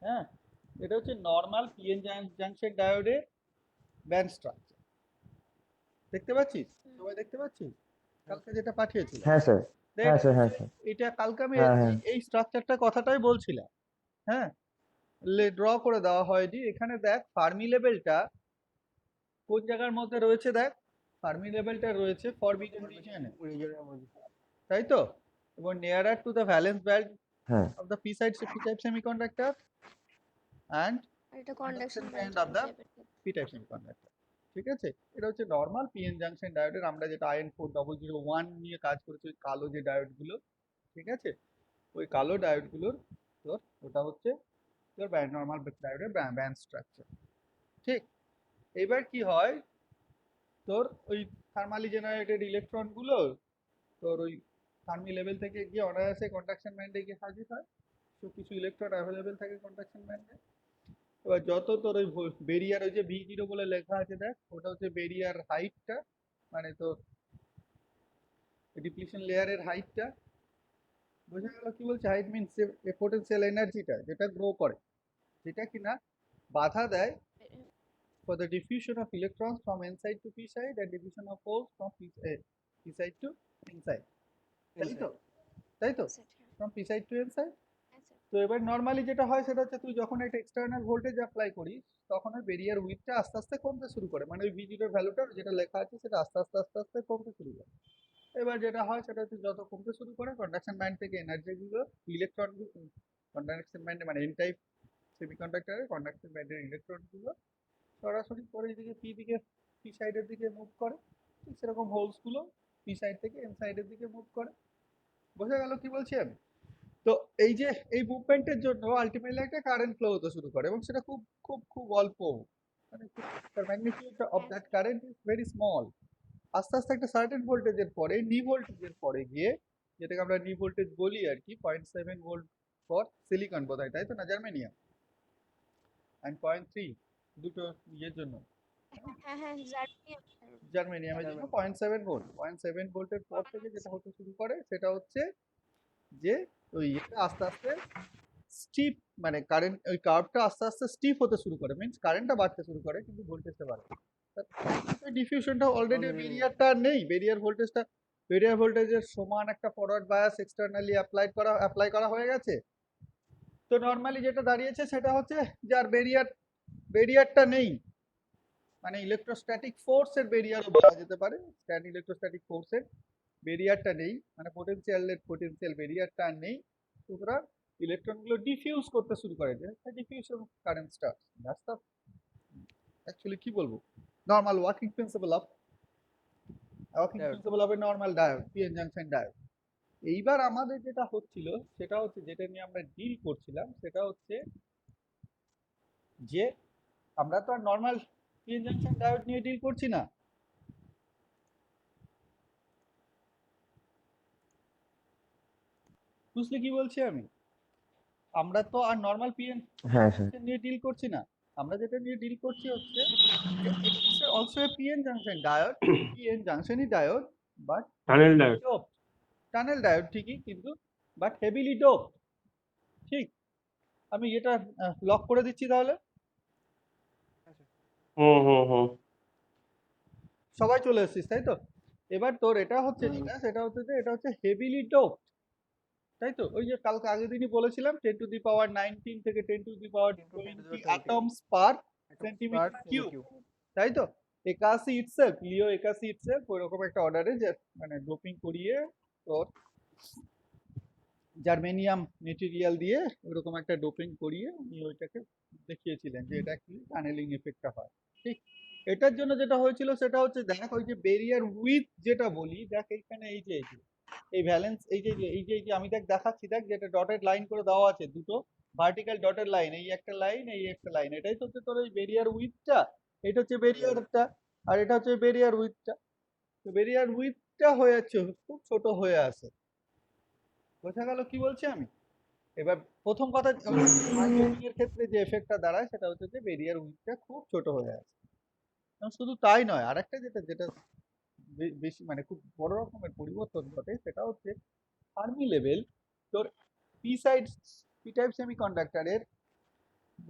হ্যাঁ, এটা হচ্ছে নর্মাল পিএন জাংশন ডায়োডের ব্যান্ড স্ট্রাকচার। দেখতে পাচ্ছিস? সবাই দেখতে পাচ্ছিস? কালকে যেটা পাঠিয়েছিলাম। হ্যাঁ স্যার। হ্যাঁ এটা স্যার, হ্যাঁ স্যার। এটা কালকে আমি হ্যাঁ হ্যাঁ। এই স্ট্রাকচারটা কথাটাই বলছিলাম। হ্যাঁ, ড্র করে দেওয়া হয়নি। এখানে দেখ ফার্মি লেভেলটা কোন জায়গার মধ্যে রয়েছে, দেখ ফার্মি লেভেলটা রয়েছে ফরবিডেন রিজিয়নে, তাই তো? এবং নিয়ারার টু দ্য ভ্যালেন্স ব্যান্ড হ্যাঁ of the p-type semiconductor and আর এটা conduction কন্ডাকশন band ব্যান্ডের of the মধ্যে p-type semiconductor। ঠিক আছে, এটা হচ্ছে নর্মাল পিএন জাংশন ডায়োডের আমরা যেটা IN4001 নিয়ে কাজ করেছি, ওই কালো যে ডায়োডগুলো, ঠিক আছে, ওই কালো ডায়োডগুলোর তোর ওটা হচ্ছে তোর নর্মাল ডায়োডের ব্যান্ড স্ট্রাকচার। ঠিক, এবার কি হয় তোর ওই থার্মালি জেনারেটেড ইলেকট্রনগুলো তোর ওই ফার্মি লেভেল থেকে গিয়ে অনায়াসে কন্ডাকশন ব্যান্ডে গিয়ে হাজির হয়। তো কিছু ইলেকট্রন অ্যাভেলেবেল থাকে কন্ডাকশন ব্যান্ডে। এবার যত তোর ওই বেরিয়ার, ওই যে V0 বলে লেখা আছে দেখ, ওটা হচ্ছে বেরিয়ার হাইটটা, মানে তোর ডিপ্লিশন লেয়ারের হাইটটা। বোঝা গেল কি বলছে? হাইট মিনস যে পোটেনশিয়াল এনার্জিটা যেটা গ্রো করে, যেটা কিনা বাধা দেয় for the diffusion of electrons from n-side to p-side and diffusion of holes from p-side to n-side, তাই তো? তাই তো, from p-side to n-side। তো এবার নর্মালি যেটা হয় সেটা হচ্ছে তুই যখন একটা এক্সটার্নাল ভোল্টেজ অ্যাপ্লাই করিস তখন ওই বেরিয়ার উইথটা আস্তে আস্তে কমতে শুরু করে, মানে ওই V0 ভ্যালুটা যেটা লেখা আছে সেটা আস্তে আস্তে আস্তে আস্তে কমতে শুরু করে। এবার যেটা হয় সেটা হচ্ছে যত কমতে শুরু করে কন্ডাকশন ব্যান্ড থেকে এনার্জিগুলো ইলেকট্রনগুলো, কন্ডাকশন ব্যান্ডে মানে এন টাইপ সেমিকন্ডাক্টরের কন্ডাকশন ব্যান্ডের ইলেকট্রনগুলো সরাসরি করে এইদিকে পি সাইডের দিকে মুভ করে। ঠিক সেরকম হোলসগুলো পি সাইড থেকে এন সাইডের দিকে মুভ করে। বোঝা গেল কি বলছি আমি? তো এই যে এই মুভমেন্টের জন্য আলটিমেটলি একটা কারেন্ট ফ্লো হতে শুরু করে এবং সেটা খুব খুব খুব অল্প, মানে তার magnitude of that current is very small. আস্তে আস্তে একটা সার্টেন ভোল্টেজের পরে নি ভোল্টেজের পরে গিয়ে, যেটাকে আমরা নি ভোল্টেজ বলি আর কি, 0.7 ভোল্ট ফর সিলিকন বোধ হয়, তাই তো না, জার্মেনিয়াম, অ্যান্ড 0.3 দুটো ইয়ের জন্য, হ্যাঁ হ্যাঁ জার্মেনিয়ামের জন্য 0.7 ভোল্ট। 0.7 ভোল্টের পর থেকে যেটা হতে শুরু করে সেটা হচ্ছে যে ওই ইয়েটা আস্তে আস্তে স্টিপ, মানে কারেন্ট ওই কার্ভটা আস্তে আস্তে স্টিপ হতে শুরু করে, মিন্স কারেন্টটা বাড়তে শুরু করে কিন্তু ভোল্টেজটা বাড়ে না। ডিফিউশনটা অলরেডি বেরিয়ারটা নেই, বেরিয়ার ভোল্টেজের সমান একটা ফরওয়ার্ড বায়াস এক্সটার্নালি অ্যাপ্লাই করা হয়ে গেছে। তো নর্মালি যেটা দাঁড়িয়েছে সেটা হচ্ছে যার বেরিয়ারটা নেই, মানে ইলেকট্রোস্ট্যাটিক ফোর্সের বেরিয়ারও বলা যেতে পারে, স্ট্যান্ড ইলেকট্রোস্ট্যাটিক ফোর্সের বেরিয়ারটা নেই, মানে পোটেনশিয়াল বেরিয়ারটা নেই। সুতরাং ইলেকট্রনগুলো ডিফিউজ করতে শুরু করে, যে diffusion current start. That's the actually কি বলবো, normal working principal of A normal diode, PN junction diode. এইবার আমাদের যেটা হচ্ছিল সেটা হচ্ছে, যেটা নিয়ে আমরা ডিল করছিলাম সেটা হচ্ছে যে আমরা তো আর নর্মাল পিএন জাংশন ডায়োড নিয়ে ডিল করছি না। বুঝলে কি বলছি আমি? আমরা তো আর নর্মাল পিএন হ্যাঁ স্যার। নিয়ে ডিল করছি না। আমরা যেটা নিয়ে ডিল করছি হচ্ছে যে it's also a PN junction diode, PN জাংশনই diode, but tunnel diode. Dope, tunnel diode ঠিকই, কিন্তু বাট হেভিলি ডোপ। ঠিক, আমি এটা লক করে দিচ্ছি তাহলে। হুম হুম হুম। সবাই চলে এসেছিস তাই তো? এবার তোর এটা হচ্ছে যেটা, সেটা হচ্ছে যে এটা হচ্ছে হেভিলি ডোপ, তাই তো? ওই যে কালকে আগের দিনই বলেছিলাম 10⁻19 থেকে 10⁻20 অ্যাটমস পার সেন্টিমিটার কিউব, তাই তো? 81 ইটসেলফ, লিও 81 ইটসেলফ ওইরকম একটা অর্ডারে, যে মানে ডোপিং করিয়ে তোর জার্মেনিয়াম মেটেরিয়াল দিয়ে ওইরকম একটা ডোপিং করিয়ে উনি ওইটাকে দেখিয়েছিলেন যে এটা কি টানেলিং এফেক্টটা হয়। ঠিক, এটার জন্য যেটা হয়েছিল সেটা হচ্ছে, দেখ ওই যে বেরিয়ার উইথ যেটা বলি, দেখ এইখানে এই যে এই ভ্যালেন্স, এই যে আমি দেখ দেখাচ্ছি, দেখ যেটা ডটেড লাইন করে দেওয়া আছে, দুটো ভার্টিক্যাল ডটেড লাইন, এই একটা লাইন, এই একটা লাইন, এটাই তো হচ্ছে তোর ওই বেরিয়ার উইথটা, এটা হচ্ছে বেরিয়ারটা, আর এটা হচ্ছে বেরিয়ার উইথটা। তো বেরিয়ার উইথটা হয়ে যাচ্ছে খুব ছোট হয়ে আছে। বোঝা গেল কি বলছি আমি? এবার প্রথম কথা, এর ক্ষেত্রে যে এফেক্টটা দাঁড়ায় সেটা হচ্ছে যে বেরিয়ার উইথটা খুব ছোট হয়ে আছে। এবং শুধু তাই নয়, আরেকটা যেটা যেটা বেশি মানে খুব বড় রকমের পরিবর্তন ঘটে সেটা হচ্ছে ফার্মি লেভেল তোর পি সাইড, পি টাইপ সেমিকন্ডাক্টরের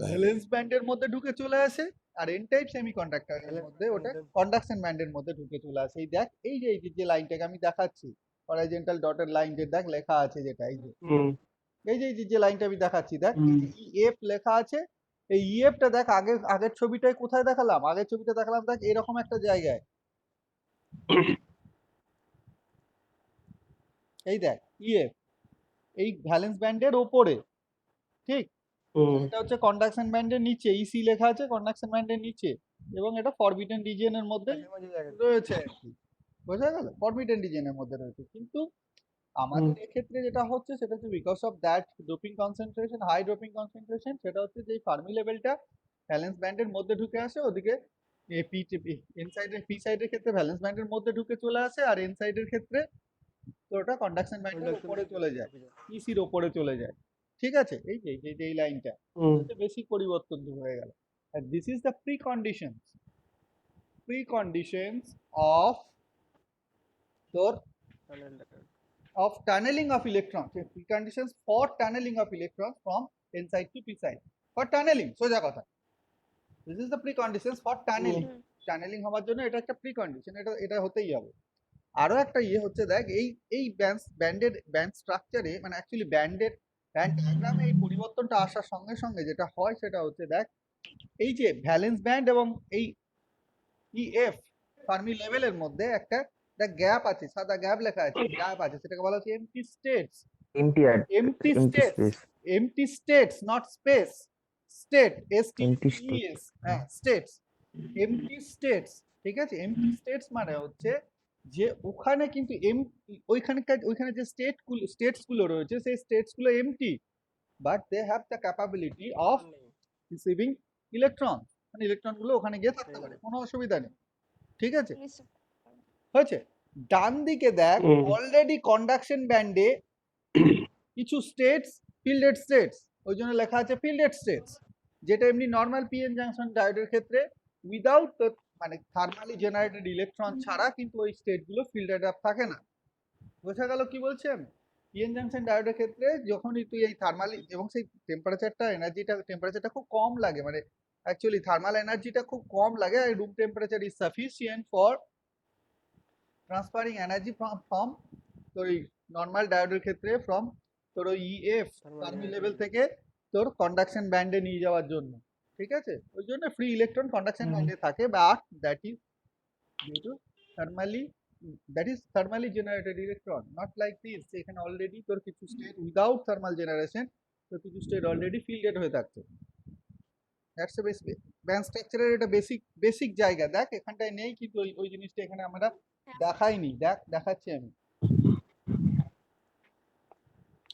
ভ্যালেন্স ব্যান্ডের মধ্যে ঢুকে চলে আসে, আর এন টাইপ সেমিকন্ডাক্টরের মধ্যে ওটা কন্ডাকশন ব্যান্ডের মধ্যে ঢুকে চলে আসে। এই দেখ, এই যে যে লাইনটাকে আমি দেখাচ্ছি, হরাইজন্টাল ডটের লাইন যে দেখ লেখা আছে, যেটা এই যে যে লাইনটা আমি দেখাচ্ছি, দেখ ইএফ লেখা আছে। এই ইএফটা দেখ, আগের ছবিটায় কোথায় দেখালাম, আগের ছবিটা দেখালাম দেখ এরকম একটা জায়গায়, এই দেখ ইএফ, এই ভ্যালেন্স ব্যান্ডের ওপরে, ঠিক। এটা হচ্ছে কন্ডাকশন ব্যান্ডের নিচে, ইসি লেখা আছে কন্ডাকশন ব্যান্ডের নিচে, এবং এটা ফরবিডেন রিজিয়নের মধ্যে রয়েছে আর কি, বোঝা গেল, ফরবিডেন রিজিয়নের মধ্যে রয়েছে। কিন্তু আমাদের এক্ষেত্রে যেটা হচ্ছে সেটা হচ্ছে because of that doping concentration, high doping concentration, সেটা হচ্ছে যে ফার্মি লেভেলটা ভ্যালেন্স ব্যান্ডের মধ্যে ঢুকে আসে, ওদিকে ইনসাইডের পি সাইডের ক্ষেত্রে ভ্যালেন্স ব্যান্ডের মধ্যে ঢুকে চলে আসে, আর ইনসাইডের ক্ষেত্রে তো ওটা কন্ডাকশন ব্যান্ডের উপরে চলে যায়, ইসির উপরে চলে যায়, ঠিক আছে। এই যে এই লাইনটা হচ্ছে বেসিক পরিবর্তন হয়ে গেল। আর দিস ইজ দ্য প্রিকন্ডিশনস অফ তোর of tunneling of electrons, preconditions for tunneling of electrons from n side to p side, for tunneling, সোজা কথা, this is the preconditions for tunneling হওয়ার জন্য এটা একটা প্রিকন্ডিশন, এটা হতেই হবে। আরো একটা হচ্ছে দেখ, এই ব্যান্ড স্ট্রাকচারে, মানে অ্যাকচুয়ালি ব্যান্ড ডায়াগ্রামে এই পরিবর্তনটা আসার সঙ্গে সঙ্গে যেটা হয় সেটা হচ্ছে দেখ, এই যে ভ্যালেন্স ব্যান্ড এবং এই ইএফ ফার্মি লেভেলের মধ্যে একটা গ্যাপ আছে, সাদা গ্যাপ লেখা আছে, গ্যাপ আছে, সেটাকে বলা হচ্ছে empty states. Empty states, not space, state, STES, হ্যাঁ স্টেটস, এমটি স্টেটস, ঠিক আছে। এমটি স্টেটস মানে হচ্ছে যে ওখানে কিন্তু ওইখানে যে স্টেটস গুলো রয়েছে, সেই স্টেটস গুলো empty, but they have the capability of receiving electron, মানে ইলেকট্রন গুলো ওখানে গিয়ে থাকতে পারে, কোনো অসুবিধা নেই, ঠিক আছে, হয়েছে। ডান দিকে দেখ, অলরেডি কন্ডাকশন ব্যান্ডে কিছু স্টেটস, ফিল্ডেড স্টেটস, ওই জন্য লেখা আছে ফিল্ডেড স্টেটস, যেটা এমনি নর্মাল পিএন জাংশন ডায়োডের ক্ষেত্রে উইদাউট মানে থার্মালি জেনারেটেড ইলেকট্রন ছাড়া কিন্তু ওই স্টেটগুলো ফিল্ডেড আপ থাকে না, বোঝা গেল কি বলছি আমি। পিএন জাংশন ডায়োডের ক্ষেত্রে যখনই তুই এই থার্মালি, এবং সেই টেম্পারেচারটা খুব কম লাগে, মানে অ্যাকচুয়ালি থার্মাল এনার্জিটা খুব কম লাগে, আর room temperature is sufficient for transferring energy from তোর এই নর্মাল ডায়োডের ক্ষেত্রে ফ্রম তোর ওই ইএফ ফার্মি লেভেল থেকে তোর কন্ডাকশন ব্যান্ডে নিয়ে যাওয়ার জন্য, ঠিক আছে। ওই জন্য ফ্রি ইলেকট্রন কন্ডাকশন ব্যান্ডে থাকে, but that is due to thermally generated electron, not like this, এখানে অলরেডি তোর কিছু স্টেট উইদাউট থার্মাল জেনারেশন, তোর কিছু স্টেট অলরেডি ফিল্ডেড হয়ে থাকছে। দ্যাটস এ বেসিক ব্যান্ড স্ট্রাকচারের এটা বেসিক জায়গা, দেখ এখানটায় নেই, কিন্তু ওই জিনিসটা এখানে আমরা দেখাইনি, দেখাচ্ছি আমি।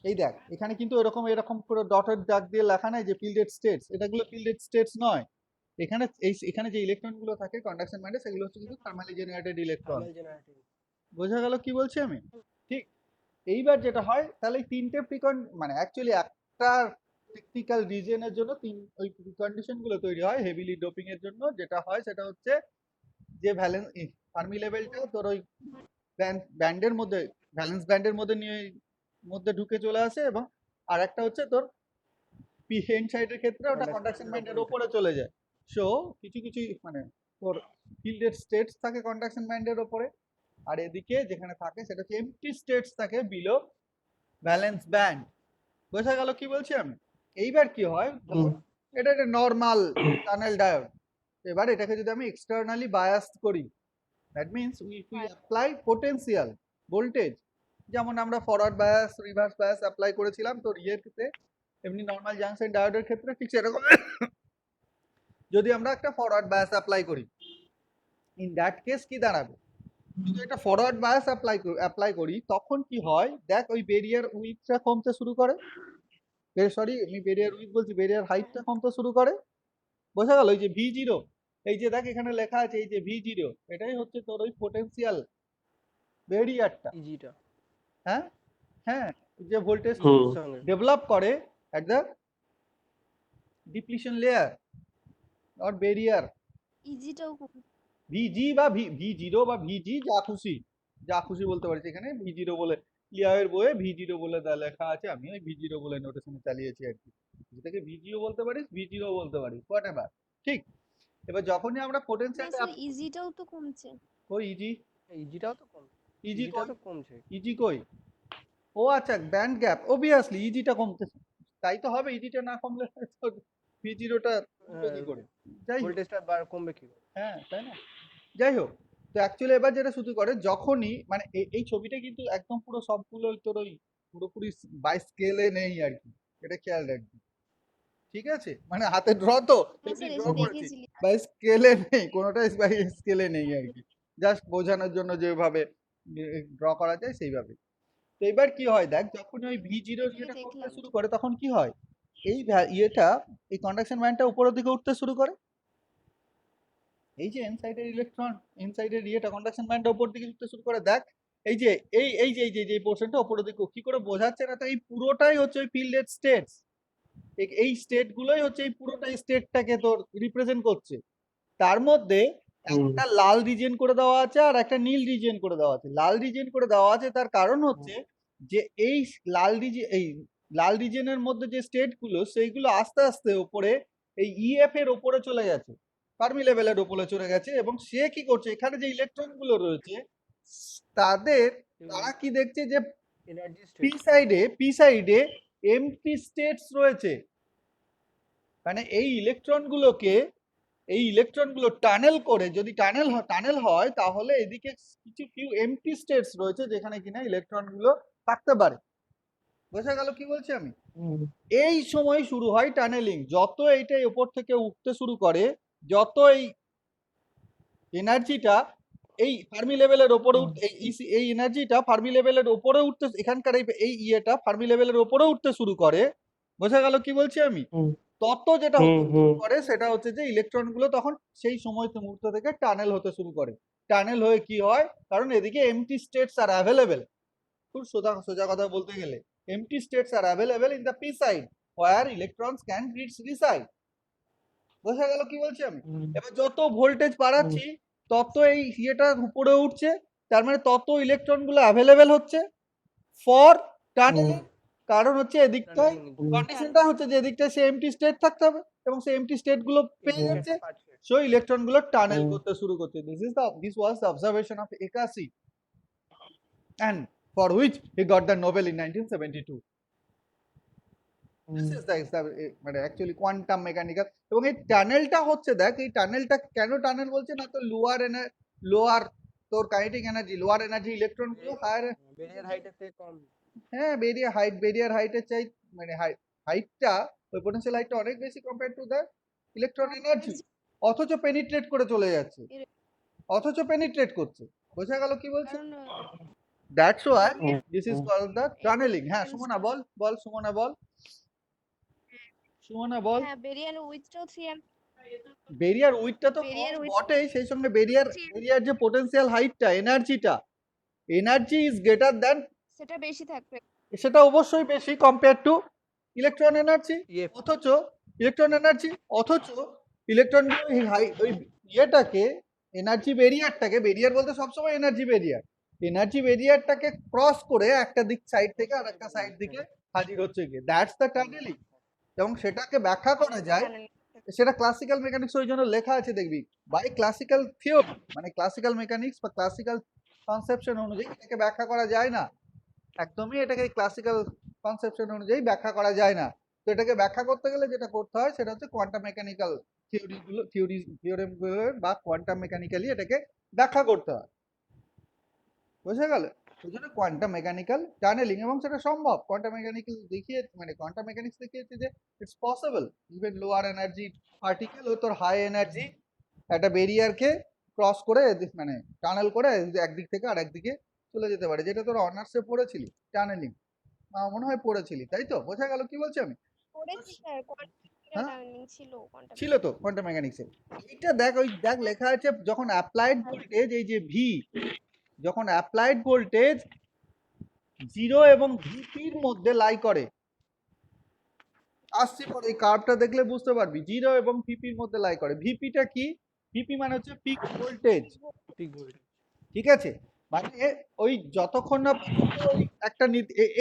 এই দেখ এখানে কিন্তু এরকম পুরো ডটেড দাগ দিয়ে লেখা নাই যে ফিল্ডেড স্টেটস, এটাগুলো ফিল্ডেড স্টেটস নয়, এখানে যে ইলেকট্রন গুলো থাকে কন্ডাকশন ব্যান্ডে, সেগুলো হচ্ছে কিন্তু থার্মালি জেনারেটেড ইলেকট্রন, বোঝা গেল কি বলছি আমি, ঠিক। এইবার যেটা হয়, তাহলে তিনটে মানে অ্যাকচুয়ালি একটা টেকনিক্যাল রিজনের জন্য ওই প্রিকন্ডিশন গুলো তৈরি হয় হেভিলি ডোপিং এর জন্য। যেটা হয় সেটা হচ্ছে যে ফার্মি লেভেলটা তোর ওই ব্যান্ডের মধ্যে, ভ্যালেন্স ব্যান্ডের মধ্যে ঢুকে চলে আসে, এবং আর একটা হচ্ছে তোর পিএন সাইডের ক্ষেত্রে ওটা কন্ডাকশন ব্যান্ডের উপরে চলে যায়। সো কিছু মানে তোর ফিল্ডেড স্টেটস থাকে কন্ডাকশন ব্যান্ডের উপরে, আর এদিকে যেখানে থাকে সেটা হচ্ছে এমটি স্টেটস থাকে বিলো ভ্যালেন্স ব্যান্ড, বোঝা গেল কি বলছি আমি। এইবার কি হয়, এটা একটা নর্মাল টানেল ডায়োড, এবার এটাকে যদি আমি এক্সটার্নালি বায়াসড করি, that means we apply potential voltage, যেমন আমরা forward bias, reverse bias apply করেছিলাম তোর ইয়ের ক্ষেত্রে, এমনি নর্মাল জাংশন ডায়োডের ক্ষেত্রে ঠিক সেরকম যদি আমরা একটা ফরওয়ার্ড বায়াস অ্যাপ্লাই করি, ইন দ্যাট কেস কি দাঁড়াবে, যদি একটা ফরওয়ার্ড বায়াস অ্যাপ্লাই করি তখন কি হয় দেখ, ওই বেরিয়ার উইথটা কমতে শুরু করে, সরি আমি বেরিয়ার উইথ বলছি, বেরিয়ার হাইটটা কমতে শুরু করে, বোঝা গেল। ওই যে V0, এই যে দেখ এখানে লেখা আছে এই যে V0, এটাই হচ্ছে তোর ওই পোটেনশিয়াল বেরিয়ারটা, হ্যাঁ হ্যাঁ, যে ভোল্টেজ ডেভেলপ করে at the depletion layer or barrier, VG বা V0 বা VG, যা খুশি বলতে পারিস, এখানে V0 বলে লিয়ারের বইয়ে V0 বলে লেখা আছে, আমি ওই V0 বলে নোটেশনে চালিয়েছি আর কি। যেটাকে ভিজিও বলতে পারিস, ভিজিও বলতে পারিস, হোয়াট এভার। ঠিক। এবার যখনই আমরা পোটেনশিয়ালটা ইজিটাও তো কমছে। কই ইজি? ইজিটাও তো কম, ইজি ইজিটাও কই? তো কমছে। ইজি কই? ও আচ্ছা, ব্যান্ড গ্যাপ, অবভিয়াসলি ইজিটা কমতেছে, তাই তো হবে, ইজিটা না কমলে ভিজিরোটা কমবে কি করে? যাই হোক, ভোল্টেজটা কমবে কি করে? হ্যাঁ তাই না? যাই হোক, তো অ্যাকচুয়ালি এবার যেটা শুধু করে যখনই মানে এই ছবিটা কিন্তু একদম পুরো সবগুলো তোর ওই পুরোপুরি বাই স্কেলে নেই আর কি, এটা খেয়াল রাখবি, ঠিক আছে? মানে হাতে ড্র তো হ্যাঁ এমনি স্যার, ড্র এসে করেছি, দেখেছিলি। বাই স্কেলে নেই, কোনোটাই বাই স্কেলে নেই আর কি, জাস্ট বোঝানোর জন্য যেভাবে ড্র করা যায় সেইভাবে। তো এবার কি হয় দেখ, যখন ওই ভি জিরো ইয়েটা করতে দেখলাম। শুরু করে তখন কি হয়, এই ইয়েটা, এই কন্ডাকশন ব্যান্ডটা উপরের দিকে উঠতে শুরু করে, এই যে ইনসাইডের ইলেকট্রন, ইনসাইডের ইয়েটা কন্ডাকশন ব্যান্ডটা উপর দিকে উঠতে শুরু করে, দেখ এই যে এই পোর্শনটা উপরের দিকে কি করে বোঝাচ্ছে না, তো এই পুরোটাই হচ্ছে ওই ফিল্ডের স্টেটস, এই স্টেট গুলোই হচ্ছে এই পুরোটা স্টেটটাকে তোর রিপ্রেজেন্ট করছে। তার মধ্যে একটা লাল রিজিয়ন করে দেওয়া আছে আর একটা নীল রিজিয়ন করে দেওয়া আছে। লাল রিজিয়ন করে দেওয়া আছে তার কারণ হচ্ছে যে এই লাল রিজিয়নের মধ্যে যে স্টেট গুলো সেইগুলো আস্তে আস্তে উপরে এই ইএফ এর উপরে চলে গেছে, ফার্মি লেভেলের উপরে চলে গেছে, এবং সে কি করছে, এখানে যে ইলেকট্রন গুলো রয়েছে তারা কি দেখছে যে এনার্জি পি সাইডে এমটি স্টেটস রয়েছে, মানে এই ইলেকট্রনগুলো টানেল করে, যদি টানেল হয় তাহলে এদিকে কিছু ফিউ এমটি স্টেটস রয়েছে যেখানে কিনা ইলেকট্রনগুলো থাকতে পারে। বোঝা গেল কি বলছি আমি? এই সময় শুরু হয় টানেলিং, যত এইটা উপর থেকে উঠতে শুরু করে, যত এই এনার্জিটা এই ফার্মি লেভেলের উপরে এই এনার্জিটা ফার্মি লেভেলের উপরে উঠতে, এখানকার এই ইয়েটা ফার্মি লেভেলের উপরে উঠতে শুরু করে, বোঝা গেল কি বলছি আমি? তত যেটা হতে শুরু করে সেটা হচ্ছে যে ইলেকট্রনগুলো তখন সেই সময় মুহূর্ত থেকে টানেল হতে শুরু করে। টানেল হয়ে কি হয়, কারণ এদিকে এমটি স্টেটস আর অ্যাভেলেবেল, খুব সোজা সোজা কথা বলতে গেলে empty states are available in the P side where electrons can reside. বোঝা গেল কি বলছি আমি? এবার যত ভোল্টেজ বাড়াচ্ছি তত এই ইয়েটা উপরে উঠছে, তার মানে তত ইলেকট্রন গুলো অ্যাভেলেবেল হচ্ছে ফর টানেলিং। কারণ হচ্ছে এদিকটায় কন্ডিশনটা হচ্ছে যে এদিকটায় সে এমটি স্টেট থাকতে হবে এবং সেই এমটি স্টেট গুলো পেয়ে যাচ্ছে, সো ইলেকট্রন গুলো টানেল করতে শুরু করছে। This was the observation of একাসি and for which he got the Nobel in 1972. This is মানে অ্যাকচুয়ালি কোয়ান্টাম মেকানিক্যাল। এবং এই টানেলটা হচ্ছে, দেখ এই টানেলটা কেন টানেল বলছে না, তো লোয়ার তোর kinetic energy, lower energy electron গুলো হায়ার, বেরিয়ার হাইটের থেকে কম। হ্যাঁ বেরিয়ার হাইটের চাই, মানে হাইটটা ওই পোটেনশিয়াল হাইটটা অনেক বেশি compare to the electron energy, অথচ পেনিট্রেট করে চলে যাচ্ছে, অথচ পেনিট্রেট করছে। বোঝা গেল কি বলছে? That's why this is called the tunnelling. হ্যাঁ সুমনা বল সুমনা বল। হ্যাঁ, বেরিয়ার উইথটাও 3 বেরিয়ার উইথটা তো বটেই, সেই সঙ্গে বেরিয়ার যে পোটেনশিয়াল হাইটটা, এনার্জি ইজ গ্রেটার দ্যান, সেটা বেশি থাকবে। সেটা অবশ্যই বেশি কম্পেয়ার টু ইলেকট্রন এনার্জি। অথচ ইলেকট্রন ওই ইয়েটাকে, এনার্জি বেরিয়ারটাকে, বেরিয়ার বলতে সবসময় এনার্জি বেরিয়ারটাকে ক্রস করে একটা দিক সাইড থেকে আর একটা সাইড দিকে হাজির হচ্ছে গিয়ে, দ্যাটস দ্য টানেলিং। এবং সেটাকে ব্যাখ্যা করা যায়, সেটা ক্লাসিক্যাল মেকানিক্স ওই জন্য লেখা আছে দেখবি, বাই ক্লাসিক্যাল থিওরি, মানে ক্লাসিক্যাল মেকানিক্স বা ক্লাসিক্যাল কনসেপশন অনুযায়ী এটাকে ব্যাখ্যা করা যায় না, একদমই এটাকে ক্লাসিক্যাল কনসেপশন অনুযায়ী ব্যাখ্যা করা যায় না। তো এটাকে ব্যাখ্যা করতে গেলে যেটা করতে হয় সেটা হচ্ছে কোয়ান্টাম মেকানিক্যাল থিওরেমগুলো বা কোয়ান্টাম মেকানিক্যালি এটাকে ব্যাখ্যা করতে হয়। বুঝে গেল? ওই জন্য কোয়ান্টাম মেকানিক্যাল টানেলিং, এবং সেটা সম্ভব। কোয়ান্টাম মেকানিক্যাল মানে কোয়ান্টাম মেকানিক্স দেখিয়েছে যে it's possible, even lower energy particle ও তোর হাই এনার্জি একটা বেরিয়ারকে ক্রস করে মানে টানেল করে একদিক থেকে আর একদিকে চলে যেতে পারে, যেটা তোর অনার্সে পড়েছিলি টানেলিং, মনে হয় পড়েছিলি, তাই তো? বোঝা গেল কি বলছি আমি? ছিল তো কোয়ান্টাম মেকানিক্সে। এইটা দেখ, লেখা আছে যখন অ্যাপ্লাইড ভোল্টেজ, এই যে ভি, যখন অ্যাপ্লাইড ভোল্টেজ 0 এবং ভিপির মধ্যে লাই করে, আসছে পরে এই কার্ভটা দেখলে বুঝতে পারবি 0 এবং ভিপির মধ্যে লাই করে। ভিপিটা কি? ভিপি মানে হচ্ছে পিক ভোল্টেজ, ঠিক আছে? মানে ওই যতক্ষণ না পর্যন্ত ওই একটা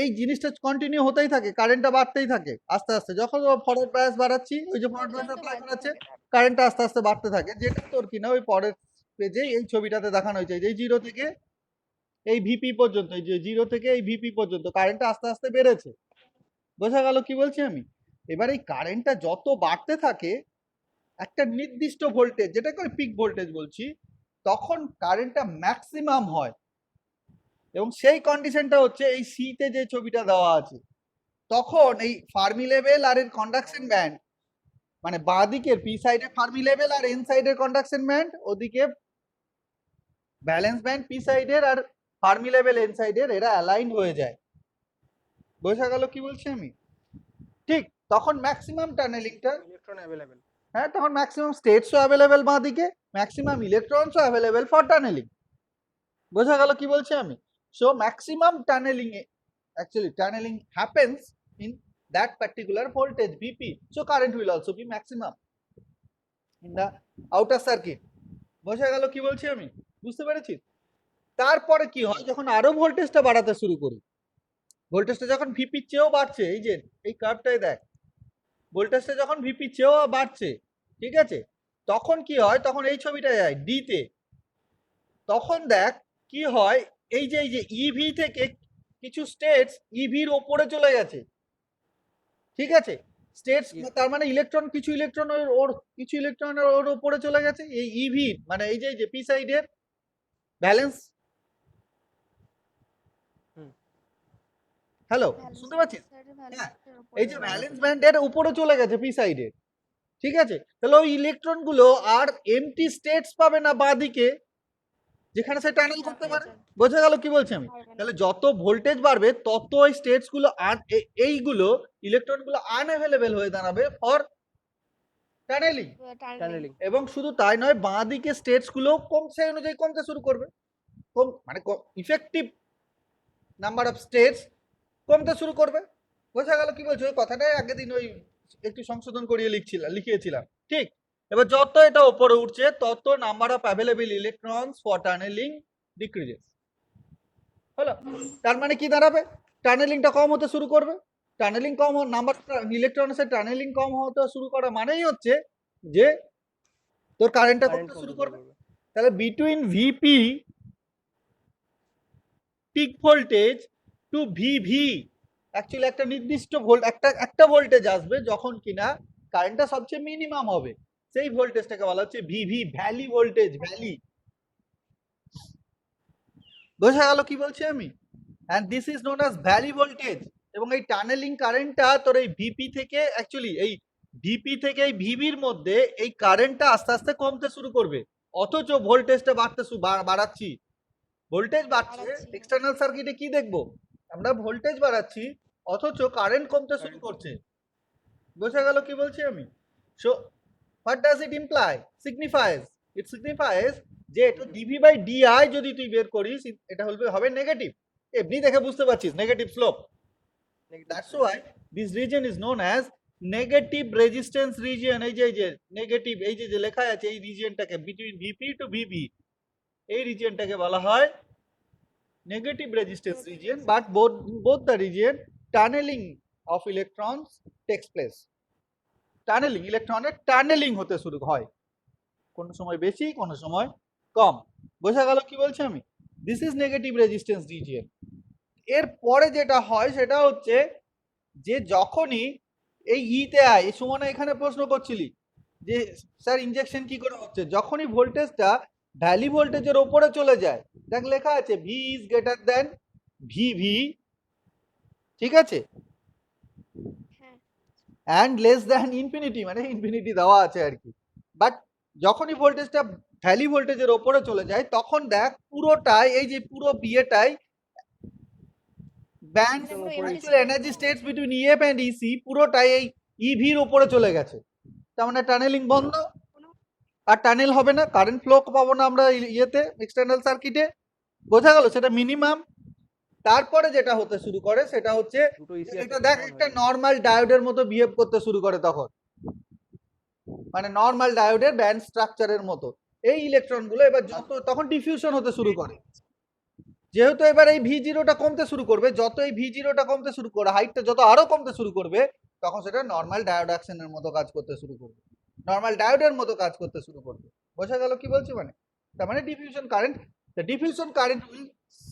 এই জিনিসটা কন্টিনিউ হতেই থাকে, কারেন্টটা বাড়তেই থাকে আস্তে আস্তে। যখন ও ফরওয়ার্ড বায়াস বাড়াচ্ছি, ওই যে ফরওয়ার্ড বায়াস পর্যন্ত অ্যাপ্লাই বাড়তে করাচ্ছে, থাকে তারপর। কারেন্টটা আস্তে আস্তে বাড়তে থাকে, যেটা তোর কিনা ওই পরের পেজে এই ছবিটাতে দেখানো হয়েছে, যে জিরো থেকে এই ভিপি পর্যন্ত, এই যে জিরো থেকে এই ভিপি পর্যন্ত কারেন্টটা আস্তে আস্তে বেড়েছে। বোঝা গেল কি বলছি আমি? এবার এই কারেন্টটা যত বাড়তে থাকে একটা নির্দিষ্ট ভোল্টেজ, যেটাকে আমি পিক ভোল্টেজ বলছি, তখন কারেন্টটা ম্যাক্সিমাম হয়। এবং সেই কন্ডিশনটা হচ্ছে এই সিতে যে ছবিটা দেওয়া আছে। তখন এই ফার্মি লেভেল আর এর কন্ডাকশন ব্যান্ড, মানে বাঁ দিকের পি সাইডে ফার্মি লেভেল আর এন সাইডের কন্ডাকশন ব্যান্ড, ওদিকে ব্যালেন্স ব্যান্ড পি সাইডের আর ফার্মি লেভেল এন সাইডের, এরা অ্যালাইন হয়ে যায়। বোঝা গেল কি বলছি আমি? ঠিক তখন ম্যাক্সিমাম টানেলিংটা, ইলেকট্রন অ্যাভেলেবেল। হ্যাঁ, তখন ম্যাক্সিমাম স্টেটসও অ্যাভেলেবেল বাঁ দিকে, ম্যাক্সিমাম ইলেকট্রনসও অ্যাভেলেবেল ফর টানেলিং। বোঝা গেল কি বলছি আমি? So maximum tunnelling, actually tunneling happens in that particular voltage Vp, so current will also be maximum in the outer circuit. বোঝা গেল কি বলছি আমি? বুঝতে পেরেছিস? তারপরে কি হয়, যখন আরো ভোল্টেজটা বাড়াতে শুরু করি, ভোল্টেজটা যখন ভিপি চেয়েও বাড়ছে, এই যে এই কার্ভটাই দেখ, ভোল্টেজটা যখন ভিপি চেয়েও বাড়ছে, ঠিক আছে, তখন কি হয়, তখন এই ছবিটা যায় ডিতে, তখন দেখ কি হয়, এই যে ইভি থেকে কিছু স্টেটস ইভির ওপরে চলে গেছে, ঠিক আছে, স্টেটস তার মানে ইলেকট্রন, কিছু ইলেকট্রন ওর কিছু ইলেকট্রন ওর উপরে চলে গেছে, এই ইভি মানে এই যে পি সাইডের ব্যালেন্স, হ্যালো শুনতে পাচ্ছিস? হ্যাঁ, এই যে ব্যালেন্স ব্যান্ডের উপরে চলে গেছে পি সাইডের, ঠিক আছে, তাহলে ওই ইলেকট্রন গুলো আর এমটি স্টেটস পাবে না বাঁদিকে, যেখানে সে টানেল করতে পারে। বোঝা গেল কি বলছি আমি? তাহলে যত ভোল্টেজ বাড়বে তত ওই স্টেটস গুলো এইগুলো ইলেকট্রন গুলো আনঅ্যাভেলেবেল হয়ে দাঁড়াবে ফর টানেলিং। টানেলিং। এবং শুধু তাই নয়, বাঁ দিকে স্টেটস গুলো সেই অনুযায়ী কমতে শুরু করবে, মানে ইফেক্টিভ নাম্বার অফ স্টেটস কমতে শুরু করবে। বোঝা গেল কি বলছো? ওই কথাটাই আগের দিন ওই একটু সংশোধন করিয়ে লিখিয়েছিলাম, ঠিক। এবার যত এটা উপরে উঠছে তত number of available electrons for tunnelling decreases. হলো? তার মানে কি দাঁড়াবে? টানেলিংটা কম হতে শুরু করবে। টানেলিং কম, নাম্বার ইলেকট্রনসের টানেলিং কম হতে শুরু করা মানেই হচ্ছে যে তোর কারেন্টটা কমতে শুরু করবে। তাহলে between VP peak voltage to VV, actually একটা নির্দিষ্ট একটা ভোল্টেজ আসবে যখন কিনা কারেন্টটা সবচেয়ে মিনিমাম হবে, সেই ভোল্টেজটাকে বলা হচ্ছে ভিভি, ভ্যালি ভোল্টেজ, ভ্যালি। বোঝা গেল কি বলছি আমি? And this is known as valley voltage. এবং এই টানেলিং কারেন্টটা তোর এই ভিপি থেকে, অ্যাকচুয়ালি এই ভিপি থেকে এই ভিভির মধ্যে এই কারেন্টটা আস্তে আস্তে কমতে শুরু করবে, অথচ ভোল্টেজটা বাড়াচ্ছি, ভোল্টেজ বাড়ছে। এক্সটার্নাল সার্কিটে কি দেখবো আমরা? ভোল্টেজ বাড়াচ্ছি অথচ কারেন্ট কমতে শুরু করছে। বোঝা গেল কি বলছি আমি? So what does it imply? Signifies, it signifies যে এটা ডিভি বাই ডিআই যদি তুই বের করিস, এটা হবে নেগেটিভ। এমনি দেখে বুঝতে পারছিস negative slope. That's why this reason is known as negative resistance region. এই যে নেগেটিভ, এই যে লেখা আছে, এই রিজিয়নটাকে বিটুইন ভিপি টু ভিভি, এই রিজিয়নটাকে বলা হয় negative resistance region, but both the region tunneling of electrons takes place. Tunnelling, ইলেকট্রনের টানেলিং হতে শুরু হয়, কোন সময় বেশি কোন সময় কম। বোঝা গেল কি বলছি আমি? This is negative resistance region. এর পরে যেটা হয় সেটা হচ্ছে যে যখনই এই ইতে আয়, সুমনা এখানে প্রশ্ন করছিলি যে স্যার ইনজেকশন কি করে হচ্ছে, যখনই ভোল্টেজটা ভ্যালি ভোল্টেজের ওপরে চলে যায়, দেখ লেখা আছে V is greater than VV, ঠিক আছে, অ্যান্ড লেস দেন ইনফিনিটি, মানে ইনফিনিটি দেওয়া আছে আর কি। বাট যখনই ভোল্টেজটা ভ্যালি ভোল্টেজের ওপরে চলে যায় তখন দেখ পুরোটাই, এই যে পুরো বিয়েটাই band energy states between EF and EC পুরোটাই এই ইভির উপরে চলে গেছে। তার মানে টানেলিং বন্ধ, আর টানেল হবে না, কারেন্ট ফ্লো পাবো না আমরা ইয়েতে এক্সটার্নাল সার্কিটে। বোঝা গেল? সেটা মিনিমাম। তারপরে যেটা হতে শুরু করে সেটা হচ্ছে এটা দেখ একটা নর্মাল ডায়োডের মতো বিহেভ করতে শুরু করে, তখন মানে নর্মাল ডায়োডের ব্যান্ড স্ট্রাকচারের মতো এই ইলেকট্রনগুলো এবার যত তখন ডিফিউশন হতে শুরু করে। যেহেতু এবার এই ভি জিরোটা কমতে শুরু করবে, যত এই ভি জিরোটা কমতে শুরু করে, হাইটটা যত আরো কমতে শুরু করবে, তখন সেটা নর্মাল ডায়োড অ্যাকশনের মতো কাজ করতে শুরু করবে, নর্মাল ডায়োডের মতো কাজ করতে শুরু করবে। বোঝা গেল কি বলছি? মানে তার মানে diffusion current, the diffusion current will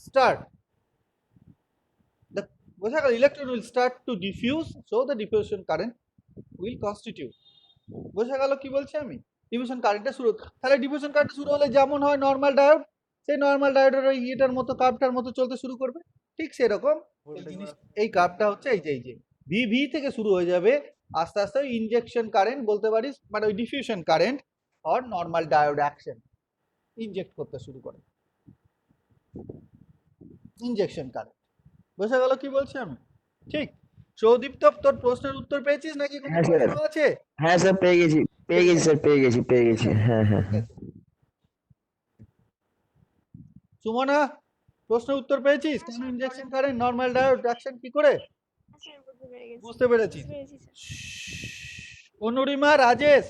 start, the বোঝা গেল, electron will start to diffuse, so the diffusion current will constitute. বোঝা গেল কি বলছি আমি? ডিফিউশন কারেন্টটা শুরু, তাহলে ডিফিউশন কারেন্ট শুরু হলে যেমন হয় নর্মাল ডায়োড, সেই নর্মাল ডায়োডের ওই ইয়েটার মতো, কার্ভটার মতো চলতে শুরু করবে। ঠিক সেরকম এই জিনিস, এই কার্ভটা হচ্ছে এই যে ভি ভি থেকে শুরু হয়ে যাবে, আস্তে আস্তে ইনজেকশন কারেন্ট বলতে পারিস, মানে ওই ডিফিউশন কারেন্ট আর নর্মাল ডায়োড অ্যাকশন ইনজেক্ট করতে শুরু করে, ইনজেকশন কারেন্ট। বোঝা গেল কি বলছি আমি? ঠিক। সৌদীপ্ত, তোর প্রশ্নের উত্তর পেয়েছিস নাকি কোনো হ্যাঁ স্যার, প্রশ্ন আছে? হ্যাঁ স্যার পেয়ে গেছি স্যার, পেয়ে গেছি, হ্যাঁ হ্যাঁ ঠিক হ্যাঁ। আছে। সুমনা, প্রশ্নের উত্তর পেয়েছিস? কেন injection current, normal diode action কি করে স্যার বুঝতে পেরে গেছি। বুঝতে পেরেছিস? বুঝতে পেরেছি স্যার। অনুরিমা, রাজেশ,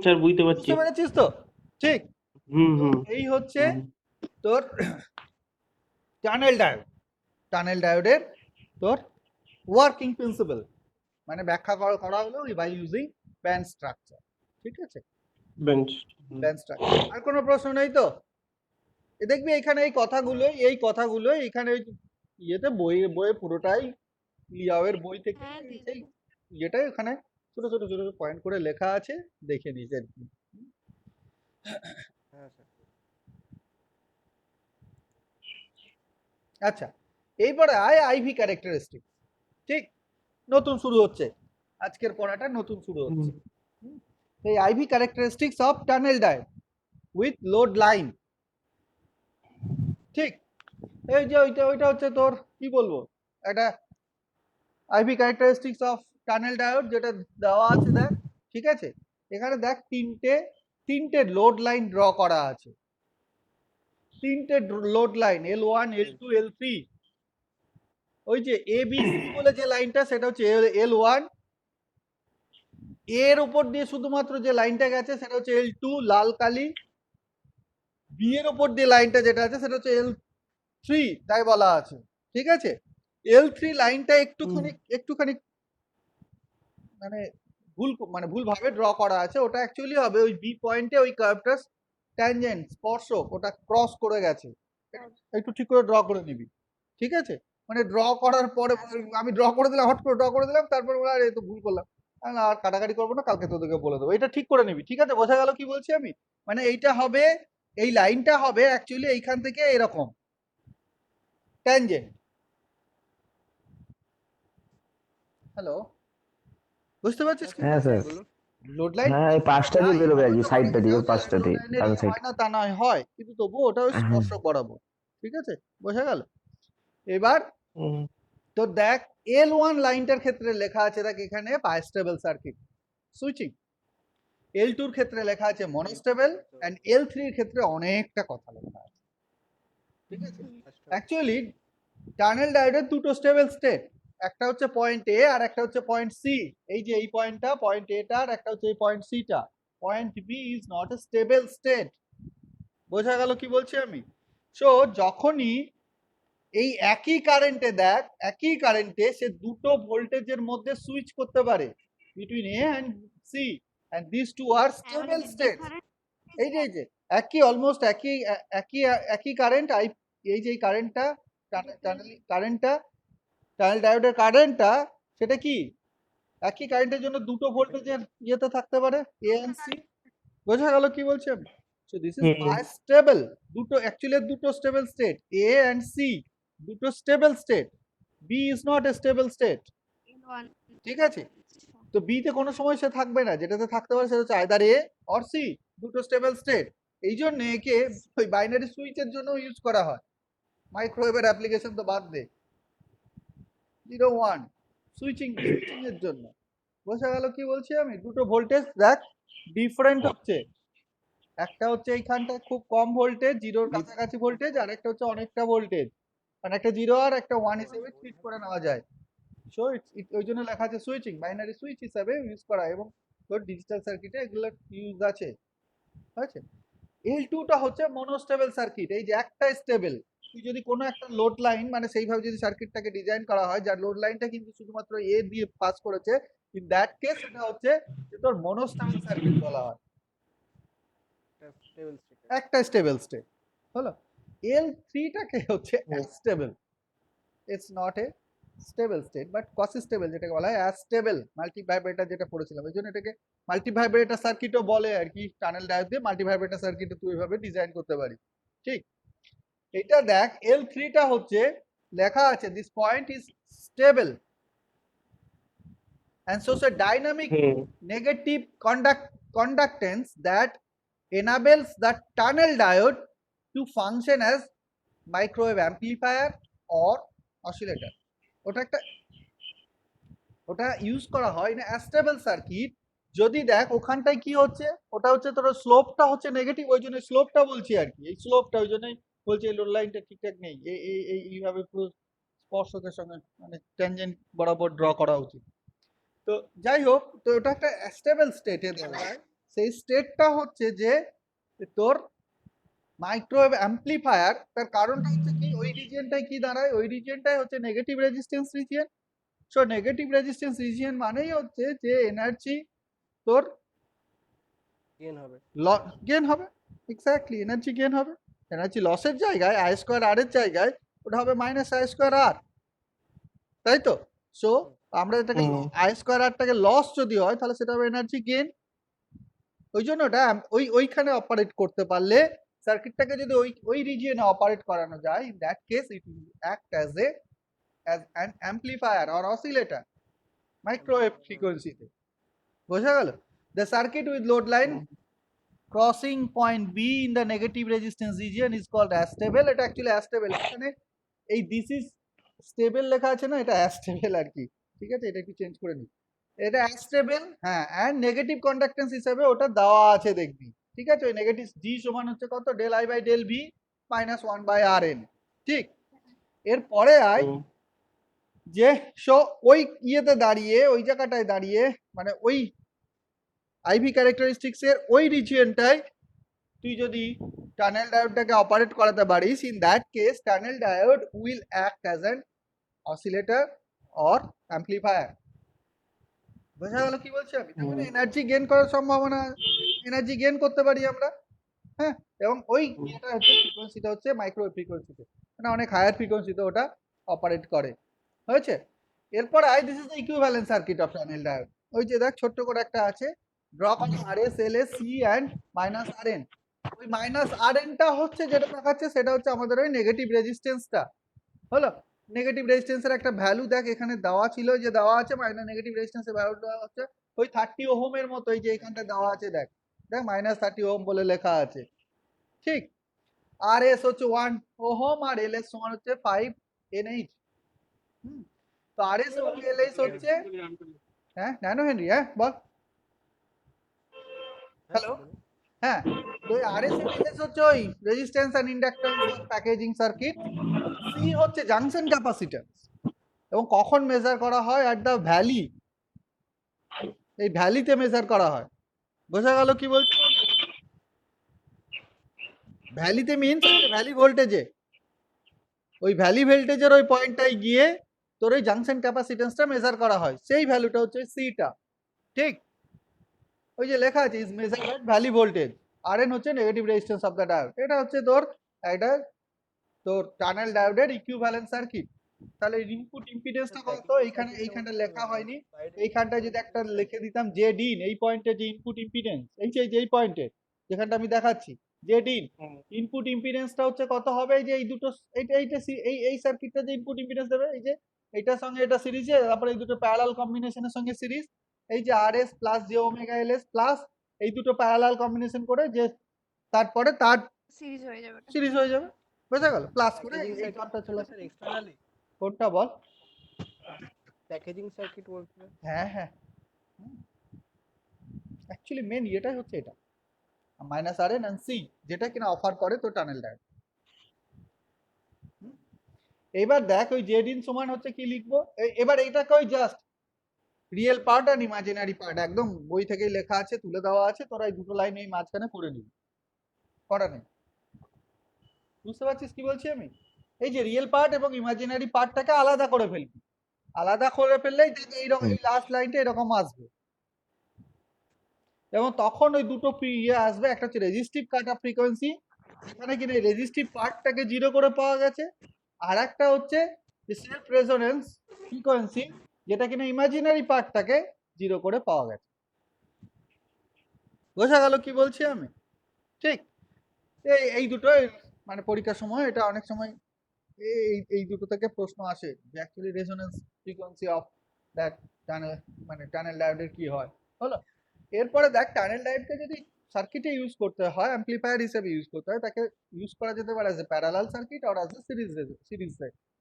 স্যার বুঝতে পারছি। বুঝতে পেরেছিস তো? ঠিক। তো এই হচ্ছে তোর টানেল ডায়োড, টানেল ডায়োডের তোর ওয়ার্কিং প্রিন্সিপাল, মানে ব্যাখ্যা করা হলো বাই ইউজিং ব্যান্ড স্ট্রাকচার। ঠিক আছে, বেঞ্চ। Band structure. আর কোনো প্রশ্ন নেই তো? দেখবি এখানে এই কথাগুলো এখানে ওই ইয়েতে বইয়ে পুরোটাই, লিয়াওয়ের বই থেকে হ্যাঁ দিয়ে সেই দেবো। ইয়েটা এখানে ছোট ছোট ছোট পয়েন্ট করে লেখা আছে, দেখে নিস আর কি। হ্যাঁ স্যার। আচ্ছা, এইবারে আইভি ক্যারেক্টারিস্টিক। ঠিক, নতুন শুরু হচ্ছে, আজকের পড়াটা নতুন শুরু হচ্ছে। এই IV characteristics of tunnel diode with load line. ঠিক, এই যে ওইটা হচ্ছে তোর কি বলবো, একটা IV characteristics of tunnel diode যেটা দেওয়া আছে দেখ। ঠিক আছে, এখানে দেখ তিনটে লোড লাইন ড্র করা আছে, তিনটে load line L1 L2 L3। ওই যে ABC বলে যে লাইনটা, সেটা হচ্ছে L1, এর উপর দিয়ে শুধুমাত্র যে লাইনটা গেছে সেটা হচ্ছে L2 লাল কালি, বি এর উপর দিয়ে লাইনটা যেটা আছে সেটা হচ্ছে L3 তাই বলা আছে। ঠিক আছে, L3 লাইনটা একটুখানি মানে ভুল ভাবে ড্র করা আছে, ওটা অ্যাকচুয়ালি হবে ওই বি পয়েন্টে ওই কার্ভটা ট্যানজেন্ট স্পর্শক, ওটা ক্রস করে গেছে, একটু ঠিক করে ড্র করে নিবি। ঠিক আছে, মানে ড্র করার পরে আমি ড্র করে দিলাম, হট করে ড্র করে দিলাম, তারপর আর এই তো ভুল করলাম, আর কাটাকাটি করবো না, কালকে তোদেরকে বলে দেবো, এটা ঠিক করে নিবি। ঠিক আছে, বোঝা গেল কি বলছি আমি? মানে এইটা হবে, এই লাইনটা হবে অ্যাকচুয়ালি এইখান থেকে এরকম ট্যানজেন্ট। হ্যালো, বুঝতে পারছিস কি? হ্যাঁ স্যার, লোড লাইন হ্যাঁ এই পাঁচটা দিয়ে বেরোবে আর কি, সাইডটা দিয়ে, পাঁচটা দিয়ে ডান সাইড। হয় না তা নয়, হয়, কিন্তু তবুও ওটা ওই স্পর্শক বরাবর। ঠিক আছে, বোঝা গেল? এবার তো দেখ L1 লাইনটার ক্ষেত্রে লেখা আছে, দেখ এখানে বাইস্টেবল সার্কিট সুইচিং, L2 এর ক্ষেত্রে লেখা আছে মনোস্টেবল, এন্ড L3 এর ক্ষেত্রে অনেকটা কথা লেখা আছে। ঠিক আছে, অ্যাকচুয়ালি টানেল ডায়োডের দুটো স্টেবল স্টেট, একটা হচ্ছে পয়েন্ট এ আর একটা হচ্ছে পয়েন্ট সি। এই যে এই পয়েন্টটা পয়েন্ট এটা, আর একটা হচ্ছে এই পয়েন্ট সিটা। Point B is not a stable state. বোঝা গেল কি বলছি আমি? সো যখনই এই একই কারেন্টে দেখ, একই কারেন্টে সে দুটো ভোল্টেজের মধ্যে সুইচ করতে পারে between A and C, and this two are stable state. এই যে একই অলমোস্ট একই একই কারেন্ট, এই যে কারেন্টটা, টানেল ডায়োডের কারেন্টটা, সেটা কি একই কারেন্টের জন্য দুটো ভোল্টেজের ইয়েতে থাকতে পারে, এ এন্ড সি। বোঝা গেল কি বলছি আমি? সো দিস ইজ বাইস্টেবল, দুটো অ্যাকচুয়ালি দুটো stable state, A and C দুটো stable state, B is not a stable state. ঠিক আছে, তো বি তে কোনো সময় সে থাকবে না, যেটাতে থাকতে পারে সেটা হচ্ছে আইদার এ অর সি, দুটো স্টেবল স্টেট। এই জন্য একে ওই বাইনারি সুইচের জন্য ইউজ করা হয়, মাইক্রোওয়েভের অ্যাপ্লিকেশন তো বাদ দে, 0 1 সুইচিং এর জন্য। বোঝা গেল কি বলছি আমি? দুটো ভোল্টেজ দেখ ডিফারেন্ট হচ্ছে, একটা হচ্ছে এইখানটা খুব কম ভোল্টেজ, জিরোর কাছাকাছি ভোল্টেজ, আর একটা হচ্ছে অনেকটা ভোল্টেজ, মানে একটা 0 আর একটা 1 হিসেবে ট্রিট করে নেওয়া যায়। সো ওই জন্য লেখা আছে সুইচিং, বাইনারি সুইচ হিসাবে ইউজ করা, এবং তোর ডিজিটাল সার্কিটে এগুলো ইউজ আছে। ঠিক আছে, L2 টা হচ্ছে মনোস্টেবল সার্কিট, এই যে একটা স্টেবল। তুই যদি কোনো একটা লোড লাইন মানে সেইভাবে যদি সার্কিটটাকে ডিজাইন করা হয় যার লোড লাইনটা কিন্তু শুধুমাত্র এ দিয়ে পাস করেছে, ইন দ্যাট কেস এটা হচ্ছে যে তোর মনোস্টেবল সার্কিট বলা হয়, স্টেবল স্টেট। একটা স্টেবল স্টেট হলো। L3 টাকে হচ্ছে astable, it's not a stable state but quasi stable, যেটাকে বলা হয় অ্যাস্টেবল মাল্টি ভাইব্রেটর, যেটা পড়েছিলাম। এই জন্য এটাকে মাল্টি ভাইব্রেটর সার্কিটও বলে আর কি। টানেল ডায়োড দিয়ে মাল্টি ভাইব্রেটর সার্কিটও তুই এভাবে ডিজাইন করতে পারিস, ঠিক। এটা দেখ L3 টা হচ্ছে লেখা আছে this point is stable and shows a dynamic hmm negative conductance that enables the tunnel diode to function as microwave amplifier or oscillator. ওটা ইউজ করা হয় না অ্যাস্টেবল সার্কিট। যদি দেখ ওখানটায় কি হচ্ছে, ওটা হচ্ছে তোর স্লোপটা হচ্ছে নেগেটিভ, ওই জন্য স্লোপটা বলছি আর কি, এই স্লোপটা ওই জন্যই বলছি এই লোড লাইনটা ঠিকঠাক নেই, এইভাবে পুরো স্পর্শকের সঙ্গে মানে ট্যানজেন্ট বরাবর ড্র করা উচিত। তো যাই হোক, তো ওটা একটা স্টেবল স্টেটে দেখায়। সেই স্টেটটা হচ্ছে যে তোর মাইক্রোওয়েভ অ্যাম্পলিফায়ার, তার কারণটা হচ্ছে কি ওই রিজিয়নটাই কি দাঁড়ায়, ওই রিজিয়নটাই হচ্ছে negative resistance region. So negative resistance region মানেই হচ্ছে যে এনার্জি তোর গেন হবে। গেন হবে, এক্স্যাক্টলি এনার্জি গেন হবে। এনার্জি লসের জায়গায় আই স্কোয়ার আর এর জায়গায় ওটা হবে মাইনাস আই স্কোয়ার আর, তাই তো? সো আমরা এটাকে আই স্কোয়ার আরটাকে লস যদি হয় তাহলে সেটা হবে এনার্জি গেন। ওই জন্য ওটা ওইখানে অপারেট করতে পারলে সার্কিটটাকে যদি ওই রিজিয়নে অপারেট করানো যায়, in that case it will act as an amplifier or oscillator microwave ফ্রিকোয়েন্সিতে। বোঝা গেল? The circuit with load line crossing point B in the negative resistance region is called astable. এটা অ্যাকচুয়ালি অ্যাস্টেবল, এখানে এই দিস ইজ স্টেবল লেখা আছে না, এটা অ্যাস্টেবল আর কি, ঠিক আছে? এটা একটু চেঞ্জ করে নিই, এটা অ্যাস্টেবল। হ্যাঁ, অ্যান্ড নেগেটিভ কন্ডাক্টেন্স হিসেবে ওটা দেওয়া আছে দেখবি, ঠিক আছে? ওই নেগেটিভ জি সমান হচ্ছে কত, del I by del V minus 1/Rn, ঠিক। এরপরে আয় যে সো ওই ইয়েতে দাঁড়িয়ে, ওই জায়গাটায় দাঁড়িয়ে মানে ওই আইভি ক্যারেক্টারিস্টিক্স এর ওই রিজিয়নটায় তুই যদি টানেল ডায়োডটাকে অপারেট করাতে পারিস, in that case tunnel diode will act as an oscillator or amplifier. বোঝা গেল কি বলছি আমি? তার মানে এনার্জি গেইন করার সম্ভাবনা, এনার্জি গেইন করতে পারি আমরা, হ্যাঁ। এবং ওই এটা হচ্ছে ফ্রিকোয়েন্সিটা হচ্ছে মাইক্রোওয়েভ ফ্রিকোয়েন্সিতে, মানে অনেক হায়ার ফ্রিকোয়েন্সিতে ওটা অপারেট করে, হয়েছে? এরপর I this is the equivalent circuit of tunnel diode. ওই যে দেখ ছোট্ট করে একটা আছে, ড্র করো RS LS C and minus RN। ওই মাইনাস RNটা হচ্ছে যেটা দেখাচ্ছে সেটা হচ্ছে আমাদের ওই নেগেটিভ রেজিস্ট্যান্সটা, হলো? নেগেটিভ রেজিস্ট্যান্সের একটা ভ্যালু দেখ এখানে দেওয়া ছিল, যে দেওয়া আছে মাইনাস নেগেটিভ রেজিস্ট্যান্সের ভ্যালুটা হচ্ছে ওই 30 ওহমের মতো, এই যে এখানটা দেওয়া আছে দেখ, দেখ মাইনাস 30 ওহম বলে লেখা আছে, ঠিক। আর এস হচ্ছে 1 ওহম আর এল এস সমান হচ্ছে 5 NH। তো আর এস এবং এল এস হচ্ছে, হ্যাঁ ন্যানো হেনরি, হ্যাঁ বল। হ্যালো, হ্যাঁ। তো আর এস এবং এল এস হচ্ছে ওই resistance and inductance packaging circuit. C হচ্ছে জাংশন ক্যাপাসিট্যান্স, এবং কখন মেজার করা হয়, অ্যাট দ্য ভ্যালি, এই ভ্যালিতে মেজার করা হয়। বোঝা গেল কি বলছি? ভ্যালিতে মিনস ভ্যালি ভোল্টেজে, ওই ভ্যালি ভোল্টেজের ওই পয়েন্টটায় গিয়ে তোর ওই জাংশন ক্যাপাসিট্যান্সটা মেজার করা হয়, সেই ভ্যালুটা হচ্ছে সিটা, ঠিক। ওই যে লেখা আছে is measured at valley voltage, RN হচ্ছে negative resistance of the diode. এটা হচ্ছে তোর একটা তোর টানেল ডায়োডের ইকুইভ্যালেন্ট সার্কিট। তাহলে ইনপুট ইম্পিডেন্সটা কত, এইখানটা লেখা হয়নি, এইখানটা যদি একটা লিখে দিতাম জেড ইন, এই পয়েন্টে যে ইনপুট ইম্পিডেন্স, এই পয়েন্টে যেখানটা আমি দেখাচ্ছি জেড ইন, ইনপুট ইম্পিডেন্সটা হচ্ছে কত হবে, এই যে এই দুটো এই সার্কিটটা যে ইনপুট ইম্পিডেন্স দেবে, এই যে এইটার সঙ্গে এটা সিরিজে, তারপরে এই দুটো প্যারালাল কম্বিনেশনের সঙ্গে সিরিজ, এই যে RS plus J omega LS plus এই দুটো প্যারালাল কম্বিনেশন করে যে তারপরে তার সিরিজ হয়ে যাবে ওটা। সিরিজ হয়ে যাবে। বোঝা গেল? প্লাস করে প্যাকেজিং এই টার্মটা চলে আসে। স্যার এক্সটারনালি কোনটা বল? প্যাকেজিং সার্কিট বলতে হ্যাঁ হ্যাঁ, অ্যাকচুয়ালি মেন এটাই হচ্ছে এটা মাইনাস RN এন্ড সি, যেটা কিনা অফার করে তো টানেল ডায়োড। এবার দেখ ওই জেড ইন সমান হচ্ছে কি লিখবো, এবার এইটাকে ওই জাস্ট রিয়েল পার্ট আর ইমাজিনারি পার্ট একদম বই থেকেই লেখা আছে, তুলে দেওয়া আছে, তোরা এই দুটো লাইন এই মাঝখানে করে নিবি। করা নেই। বুঝতে পারছিস কি বলছি আমি? এই যে রিয়েল পার্ট এবং ইমাজিনারি পার্টটাকে আলাদা করে ফেলবি, আলাদা করে ফেললেই দেখ এইরকম এই লাস্ট লাইনটা এরকম আসবে, এবং তখন ওই দুটো ইয়ে আসবে, একটা হচ্ছে রেজিস্টিভ কাট অফ ফ্রিকোয়েন্সি, এখানে কিনা রেজিস্টিভ পার্টটাকে জিরো করে পাওয়া গেছে, আর একটা হচ্ছে সেলফ রেজোনেন্স ফ্রিকোয়েন্সি, যেটা কিনা ইমাজিনারি পার্টটাকে জিরো করে পাওয়া গেছে। বোঝা গেল কি বলছি আমি? ঠিক। এই এই দুটো মানে পরীক্ষার সময় এটা অনেক সময় এই এই দুটো থেকে প্রশ্ন আসে যে actually resonance frequency of that tunnel, মানে টানেল ডায়োডের কি হয় হলো। এরপরে দেখ টানেল ডায়োডকে যদি সার্কিটে ইউজ করতে হয়, অ্যাম্পলিফায়ার হিসেবে ইউজ করতে হয়, তাকে ইউজ করা যেতে পারে অ্যাজ এ প্যারালাল সার্কিট আর অ্যাজ এ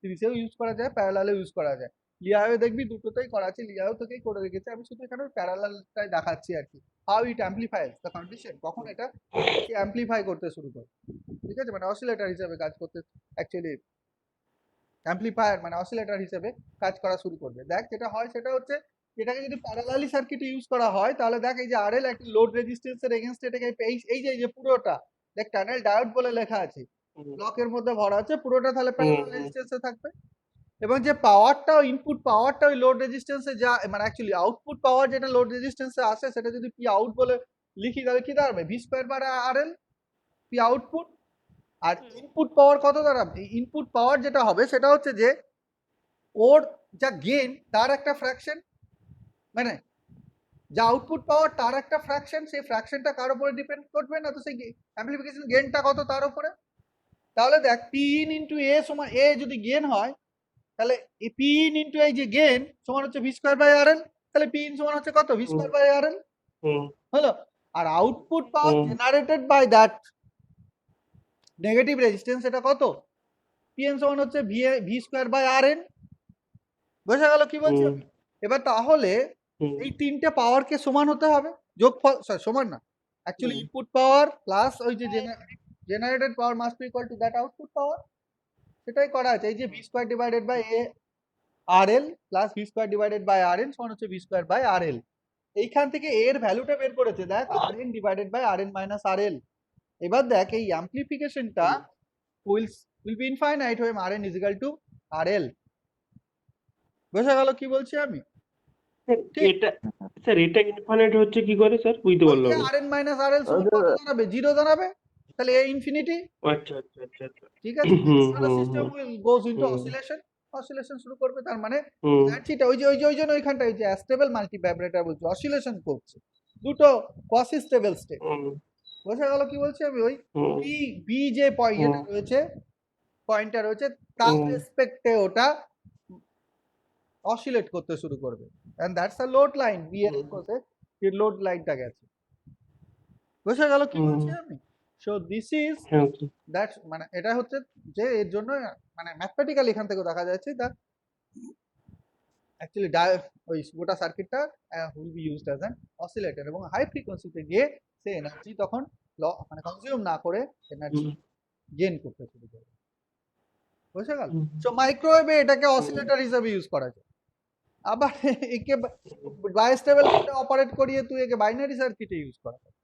সিরিজেও ইউজ করা যায়, প্যারালালেও ইউজ করা যায়। লিয়াও দেখবি দুটোতেই করা আছে, লিয়াও থেকেই করে রেখেছে, আমি শুধু এখানে প্যারালালটাই দেখাচ্ছি আর কি। হাউ ইট অ্যাম্পলিফাইজ দ্য কন্ডিশন, কখন এটা অ্যাম্পলিফাই করতে শুরু করে, ঠিক আছে, মানে অসিলেটর হিসেবে কাজ করতে, অ্যাকচুয়ালি অ্যাম্পলিফায়ার মানে অসিলেটর হিসেবে কাজ করা শুরু করবে। দেখ যেটা হয় সেটা হচ্ছে, এটাকে যদি প্যারালালি সার্কিটে ইউজ করা হয় তাহলে দেখ এই যে আরএল একটা লোড রেজিস্ট্যান্সের এগেইনস্ট এটাকে এই যে পুরোটা দেখ টানেল ডায়োড বলে লেখা আছে, ব্লকের মধ্যে ভরা আছে পুরোটা, তাহলে প্যারালাল রেজিস্ট্যান্সে থাকবে। এবং যে পাওয়ারটা ইনপুট পাওয়ারটা ওই লোড রেজিস্ট্যান্সে যা মানে অ্যাকচুয়ালি আউটপুট পাওয়ার যেটা লোড রেজিস্ট্যান্সে আসে সেটা যদি পি আউট বলে লিখি তাহলে কি দাঁড়াবে, V square by RL P output. আর ইনপুট পাওয়ার কত দাঁড়াবে, ইনপুট পাওয়ার যেটা হবে সেটা হচ্ছে যে ওর যা গেইন তার একটা ফ্র্যাকশন, মানে যা আউটপুট পাওয়ার তার একটা ফ্র্যাকশন, সেই ফ্র্যাকশনটা কার উপরে ডিপেন্ড করবে না, তো সেই অ্যাম্পলিফিকেশন গেইনটা কত তার উপরে। তাহলে দেখ পি ইন ইন্টু এ সমান এ যদি গেইন হয় তাহলে পি ইন ইন্টু এই যে গেইন সমান হচ্ছে V square by R L, তাহলে পি ইন সমান হচ্ছে কত, V square by R L হলো। আর output power generated by that negative resistance এটা কত, পি এন সমান হচ্ছে V square by R N. বোঝা গেল কি বলছি আমি? এবার তাহলে এই তিনটে পাওয়ারকে সমান হতে হবে, যোগফল সমান না, অ্যাকচুয়ালি ইনপুট পাওয়ার প্লাস ওই যে generated power must be equal to that output power, সেটাই করা আছে। এই যে V square divided by a R L plus V square divided by R N সমান হচ্ছে V square by R L. এইখান থেকে এর ভ্যালুটা বের করেছে দেখ, R N divided by R N minus R L. এবার দেখ এই অ্যাম্পলিফিকেশনটা will be infinite when R N is equal to R এল। বোঝা গেল কি বলছি আমি? এটা স্যার এটা ইনফিনিট হচ্ছে কি করে স্যার, বুঝতে পারলাম না। rn minus rl সমান কত দাঁড়াবে, 0 দাঁড়াবে, তাহলে a ইনফিনিটি। আচ্ছা আচ্ছা আচ্ছা আচ্ছা ঠিক আছে, system will goes into oscillation শুরু করবে, তার মানে এনার্জিটা ওই জন্য ওইখানটা ওই যে অ্যাস্টেবল মাল্টি ভাইব্রেটর বলছে, অসিলেশন করছে দুটো কোয়াসি স্টেবল স্টেট। বোঝা গেল কি বলছি আমি? ওই বি যে পয়েন্টটা রয়েছে তার রেসপেক্টে ওটা অসিলেট করতে শুরু করবে, and that's a load line, B এর কোসে এই লোড লাইনটা গেছে। বোঝা গেল কি বলছি আমি? সো দিস ইজ দ্যাট, মানে এটা হচ্ছে যে এর জন্য মানে ম্যাথমেটিক্যালি এখান থেকে দেখা যাচ্ছে দ্যাট অ্যাকচুয়ালি ওই গোটা সার্কিটটা will be used as an oscillator, এবং হাই ফ্রিকোয়েন্সিতে গিয়ে সে এনার্জি তখন মানে কনজিউম না করে এনার্জি গেইন করতে শুরু করবে। বুঝা গেল? সো মাইক্রোওয়েভে এটাকে অসিলেটর হিসেবে ইউজ করা যায়। আবার একে বাইস্টেবল অপারেট করিয়ে তুই একে বাইনারি সার্কিটে ইউজ করা যায়।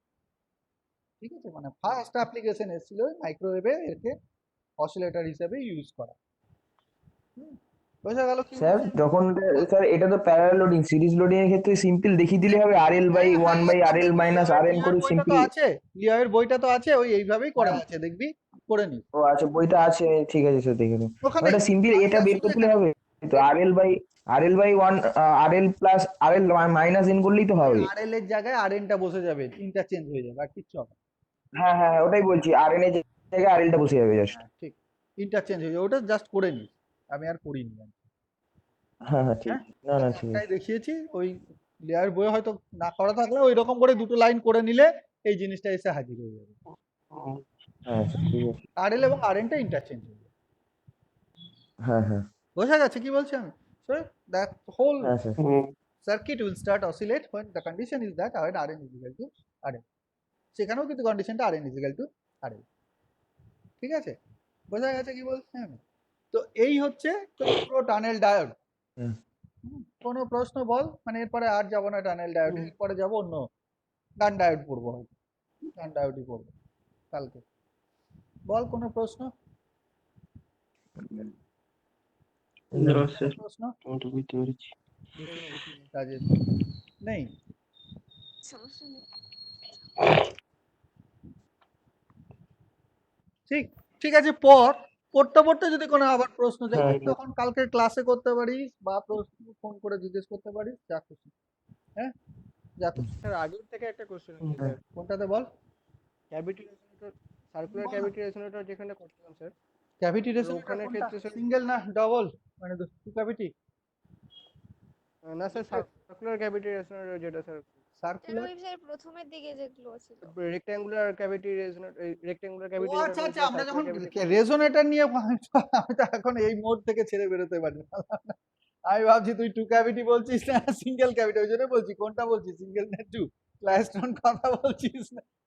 ঠিক আছে, মানে ফার্স্ট অ্যাপ্লিকেশন এসেছিল মাইক্রোওয়েভে একে অসিলেটর হিসেবে ইউজ করা। বোঝা গেল কি? স্যার যখন স্যার এটা তো প্যারালাল লোডিং, সিরিজ লোডিং এর ক্ষেত্রে সিম্পল দেখিয়ে দিলে হবে RL by 1 by RL minus RN করে সিম্পল। আছে লিয়ার বইটা তো আছে, ওই এইভাবেই করা আছে, দেখবি করে নি। ও আচ্ছা বইটা আছে, ঠিক আছে স্যার দেখে নিন। ওখানে ওটা সিম্পল এটা বের করতে হবে তো, RL by 1 RL plus RL minus N করলেই তো হবে। আরএল এর জায়গায় আরএনটা বসে যাবে, ইন্টারচেঞ্জ হয়ে যাবে, আর কিচ্ছু হবে না। হ্যাঁ হ্যাঁ ওটাই বলছি, আরএন এর জায়গায় আরএলটা বসে যাবে জাস্ট। ঠিক, ইন্টারচেঞ্জ হয়ে যাবে, ওটা জাস্ট করে নি, আমি আর করিনি। হ্যাঁ হ্যাঁ ঠিক, না না ঠিক আছে। দেখিয়েছি ওই লেয়ার বই হয়তো না করা থাকলে ওই রকম করে দুটো লাইন করে নিলে এই জিনিসটা এসে হাজির হয়ে যাবে। হ্যাঁ স্যার ঠিক আছে। আরএল এবং আরএনটা ইন্টারচেঞ্জ হয়ে যাবে। হ্যাঁ হ্যাঁ বোঝা গেছে কি বলছি আমি? So that whole হ্যাঁ sir circuit will start oscillate when the condition is that Rn is equal to Rn. সেখানেও কিন্তু কন্ডিশনটা Rn is equal to Rn। ঠিক আছে, বোঝা গেছে কি বলছি আমি? তো এই হচ্ছে পুরো টানেল ডায়োড। কোনো প্রশ্ন বল, মানে এরপরে আর যাবো না টানেল ডায়োড, এরপরে যাবো অন্য গান ডায়োড পড়বো, হয়তো গান ডায়োডই পড়বো কালকে। বল কোনো প্রশ্ন? না স্যার প্রশ্ন ওটা বুঝতে পেরেছি। কাজের নেই। সমস্যা নেই। ঠিক ঠিক আছে, পড়তে পড়তে যদি কোনো আবার প্রশ্ন যায় হ্যাঁ, তখন কালকে ক্লাসে করতে পারিস বা প্রশ্ন ফোন করে জিজ্ঞেস করতে পারিস, যা খুশি। হ্যাঁ, যা খুশি। স্যার আগের থেকে একটা কোশ্চেন আছে স্যার, কোনটাতে বল? ক্যাভিটি রেজোনেটর, সার্কুলার বল না। ক্যাভিটি রেজোনেটর যেখানে করছিলাম স্যার, ক্যাভিটি স্যার রেজোনেটর ওখানের কোনটা? ক্ষেত্রে স্যার সিঙ্গেল না ডাবল? মানে টু ক্যাভিটি? না স্যার সার্কুলার ক্যাভিটি রেজোনেটর যেটা স্যার স্যার সার্কুলার? ওই স্যার প্রথমের দিকে যেগুলো ছিল। রেক্ট্যাঙ্গুলার ক্যাভিটি রেজোনেটর, রেক্ট্যাঙ্গুলার ও ক্যাভিটি আচ্ছা যেটা আচ্ছা, বলছিলাম, আমরা যখন সার্কুলার ক্যাভিটি। রেজোনেটর নিয়ে আমি তো এখন এই মোড থেকে ছেড়ে বেরোতে পারি না। আমি ভাবছি তুই টু ক্যাভিটি বলছিস না সিঙ্গেল ক্যাভিটি, ওই জন্য বলছি কোনটা বলছিস, সিঙ্গেল না টু ক্লাইস্ট্রন কথা বলছিস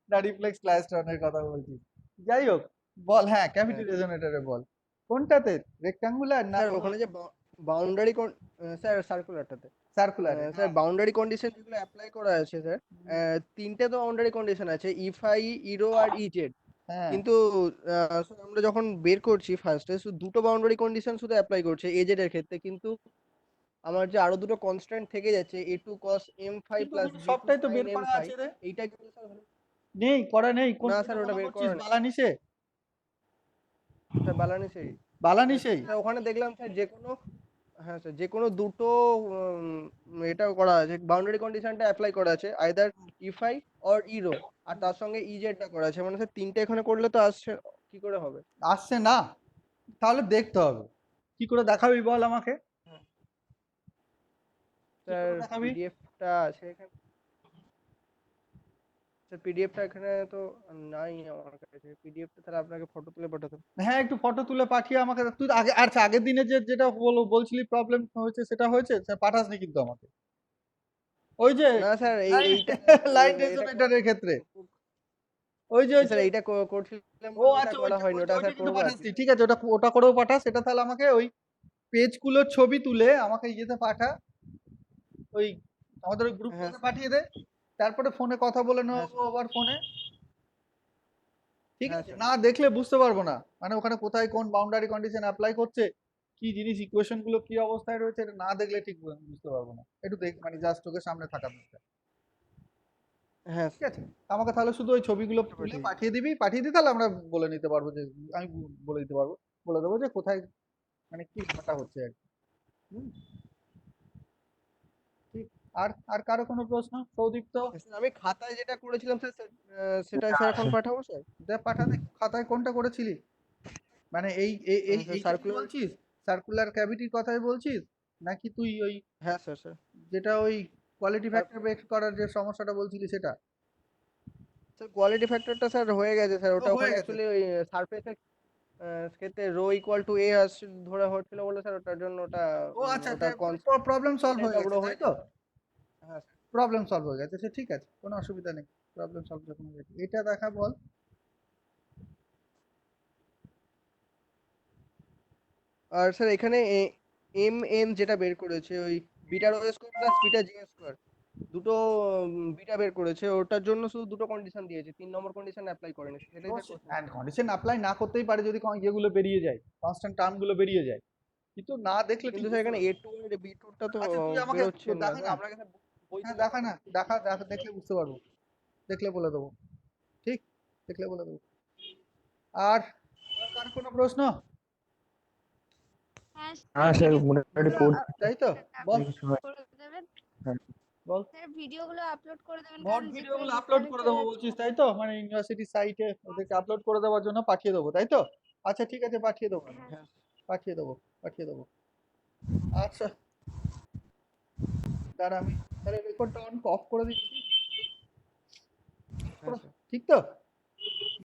না রিফ্লেক্স ক্লাইস্ট্রনের কথা বলছিস? যাই হোক, বল। হ্যাঁ, ক্যাভিটি রেজোনেটরে বল কোনটাতে, রেক্ট্যাঙ্গুলার না স্যার ওখানে যে বাউন্ডারি, স্যার সার্কুলারটাতে সার্কুলার? স্যার বাউন্ডারি কন্ডিশন যেগুলো অ্যাপ্লাই করা আছে স্যার, তিনটে তো বাউন্ডারি কন্ডিশন আছে, ইফআই, ইরো আর ইজেড। হ্যাঁ, কিন্তু স্যার আমরা যখন বের করছি ফার্স্টে শুধু দুটো বাউন্ডারি কন্ডিশন শুধু অ্যাপ্লাই করছে এজেড এর ক্ষেত্রে, কিন্তু আমার যে আরো দুটো কনস্ট্যান্ট থেকে যাচ্ছে a2 cos m5 কিন্তু প্লাস ওগুলো b2 সবটাই তো sin বের করা m5, আছে রে। এইটা কি স্যার ভালো? নেই, করা নেই। কোন না স্যার ওটা বের করছিস? করা নেই বালানিসে? স্যার, বালানিসেই। বালানিসেই? স্যার ওখানে দেখলাম স্যার যে কোনো, হ্যাঁ স্যার যে কোনো দুটো এটা করা আছে, বাউন্ডারি কন্ডিশনটা অ্যাপ্লাই করা আছে, আইদার ইফআই অর ইরো, আর তার সঙ্গে ইজেডটা করা আছে, মানে স্যার তিনটে এখানে করলে তো আসছে, কি করে হবে? আসছে না, তাহলে দেখতে হবে। কি করে দেখাবি বল আমাকে? কি স্যার করে দেখাবি? পিডিএফটা আছে এখানে, স্যার পিডিএফটা এখানে তো নাই আমার কাছে, পিডিএফটা তাহলে আপনাকে ফটো তুলে পাঠাতে হবে। হ্যাঁ, একটু ফটো তুলে পাঠিয়ে আমাকে। তুই আগে, আচ্ছা আগের দিনে যেটা বলছিলি প্রবলেম হয়েছে, সেটা হয়েছে? পাঠাসনি কিন্তু আমাকে। ওই যে না স্যার এইটা লাইন এটা রেজোনেটরের ক্ষেত্রে, ওই যে স্যার এইটা করছিলাম, ও ওটা আচ্ছা, করা হয়নি, ওটা ওইটা স্যার কিন্তু করবো আর কি। পাঠাসনি। ঠিক আছে, ওটা ওটা করেও পাঠাস। সেটা তাহলে আমাকে ওই পেজগুলোর ছবি তুলে আমাকে ইয়েতে পাঠা, ওই আমাদের ওই হ্যাঁ গ্রুপটাতে পাঠিয়ে দে। তারপরে ফোনে কথা বলে হ্যাঁ নেবো আবার ফোনে। ঠিক হ্যাঁ আছে, স্যার। না দেখলে বুঝতে পারবো না, মানে ওখানে কোথায় কোন বাউন্ডারি কন্ডিশন অ্যাপ্লাই করছে, কি জিনিস, ইকুয়েশন গুলো কি অবস্থায় রয়েছে, এটা না দেখলে ঠিক বুঝতে পারবো না। একটু দেখ, মানে জাস্ট চোখের সামনে থাকা দরকার। হ্যাঁ ঠিক আছে, আমাকে তাহলে শুধু ওই ছবিগুলো তুলে পাঠিয়ে দিবি, পাঠিয়ে দিই, তাহলে আমরা বলে নিতে পারবো যে, আমি বলে দিতে পারবো, বলে দেবো যে কোথায়, মানে কি ঘটা হচ্ছে আর কি। হুম, ঠিক। আর আর কারো কোনো প্রশ্ন? সৌদীপ্ত? স্যার আমি খাতায় যেটা করেছিলাম স্যার, সেটা স্যার এখন পাঠাবো স্যার? দেখ পাঠা দেখ, খাতায় কোনটা করেছিলি? মানে এই এই এই স্যার এইটা কি সার্কুলার, বলছিস? সার্কুলার ক্যাভিটির কথাই বলছিস, নাকি তুই ওই হ্যাঁ স্যার স্যার যেটা ওই কোয়ালিটি ফ্যাক্টর বের করার যে সমস্যাটা বলছিলি সেটা? স্যার কোয়ালিটি ফ্যাক্টরটা স্যার হয়ে গেছে স্যার, ও ওটা হয়ে ওখানে গেছে। অ্যাকচুয়ালি ওই সারফেসের ক্ষেত্রে রো ইকুয়াল টু এ আসছে ধরে হচ্ছিল বলে স্যার, ওটার জন্য ওটা ও আচ্ছা, ওটা প্রবলেম সলভ হয়ে গেছে, ওটা তাই হয়ে, তো? হ্যাঁ স্যার। প্রবলেম সলভ হয়ে গেছে, সে ঠিক আছে, কোনো অসুবিধা নেই। প্রবলেম সলভ যখন হয়ে গেছে, এটা দেখা বল। আর স্যার এখানে এম এন যেটা বের করেছে, ওই beta rho square plus beta G square, দুটো বিটা বের করেছে, ওটার জন্য শুধু দুটো কন্ডিশন দিয়েছে, 3 নম্বর কন্ডিশন অ্যাপ্লাই করেনি, সেটাই sir question। And condition apply না করতেই পারে যদি ইয়েগুলো বেরিয়ে যায়, কনস্ট্যান্ট টার্মগুলো বেরিয়ে যায়, কিন্তু না দেখলে ঠিক কিন্তু স্যার বুঝতে এখানে পারবো না। এ টু আর বি টুটা তো আচ্ছা তুই আমাকে বেরোচ্ছে না দেখা স্যার, না, আপনাকে স্যার বই হ্যাঁ তুলে দেখা না, পাঠাবো। দেখলে বুঝতে পারবো, দেখলে বলে দেবো। ঠিক, দেখলে বলে দেবো। আর আর কার কোনো প্রশ্ন? হ্যাঁ হ্যাঁ স্যার মোটামুটি পড়ছি। তাই তো, বল করে দেবেন। হ্যাঁ। বল। স্যার ভিডিওগুলো আপলোড করে দেবেন, নোট কারণ যে ভিডিওগুলো কোনো আপলোড করে disconnect দেবো হয়ে বলছিস, যাচ্ছে। তাই তো? মানে ইউনিভার্সিটি সাইটে ওদেরকে আপলোড করে দেওয়ার জন্য পাঠিয়ে দেবো, তাই তো? আচ্ছা ঠিক আছে, পাঠিয়ে দেবো, হ্যাঁ হ্যাঁ পাঠিয়ে দেবো, পাঠিয়ে দেবো। আচ্ছা, দাঁড়া আমি তাহলে রেকর্ডটা অন অফ করে দিচ্ছি। হ্যাঁ স্যার। ঠিক তো?